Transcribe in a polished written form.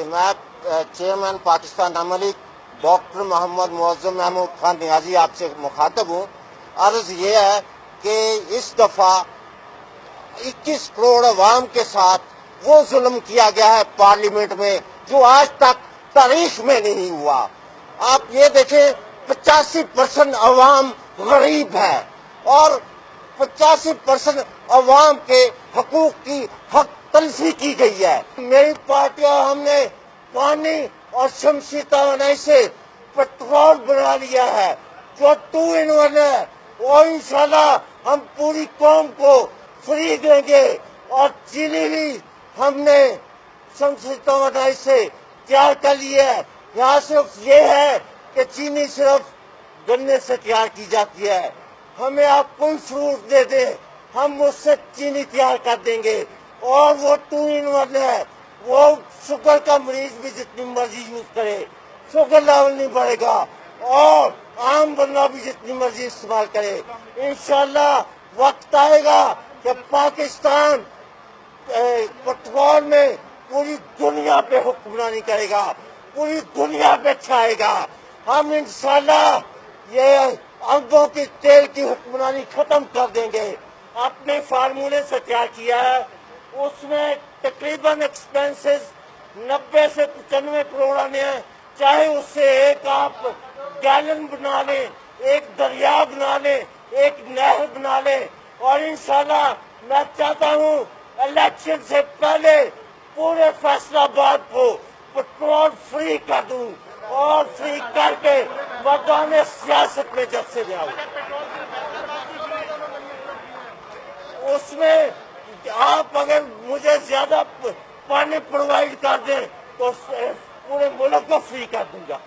मैं चेयरमैन पाकिस्तान अवामी league doctor Mohammad Muazzam Mahmood Khan Niazi आपसे मुखातब हूँ। अर्ज ये है कि इस दफा 21 करोड़ अवाम के साथ वो जुल्म किया गया है पार्लियामेंट में जो आज तक तारीख में नहीं हुआ। आप ये देखें 85% अवाम गरीब है और 85% अवाम के हकूक की हक तलफी की गई है। मेरी पार्टी और हमने पानी और शमसी तवानाई से पेट्रोल बना लिया है जो 2 in 1 है और इंशाल्लाह हम पूरी कौम को फ्री देंगे। और चीनी भी हमने शमसी तवानाई से तैयार कर ली है। यहाँ सिर्फ ये है कि चीनी सिर्फ गन्ने से तैयार की जाती है। हमें आप कोई फ्रूट दे दे हम उससे चीनी तैयार कर देंगे। और वो 2 in 1 है, वो शुगर का मरीज भी जितनी मर्जी यूज करे शुगर लेवल नहीं बढ़ेगा और आम बंदा भी जितनी मर्जी इस्तेमाल करे। इंशाल्लाह वक्त आएगा कि पाकिस्तान पेट्रोल में पूरी दुनिया पे हुक्मरानी करेगा, पूरी दुनिया पे छाएगा। हम इंशाल्लाह ये अरबों की तेल की हुक्मरानी खत्म कर देंगे। अपने फार्मूले से तैयार किया है, उसमें तकरीबन एक्सपेंसेस 90 से 95 करोड़ आने हैं। चाहे उससे एक आप गैलन बना लें, एक दरिया बना लें, एक नहर बना लें। और इंशाल्लाह मैं चाहता हूँ इलेक्शन से पहले पूरे फैसलाबाद को पेट्रोल फ्री कर दूं और फ्री करके मैदान सियासत में जब से जाऊं। उसमें आप अगर मुझे ज्यादा पानी प्रोवाइड कर दें तो पूरे मुल्क को फ्री कर दूंगा।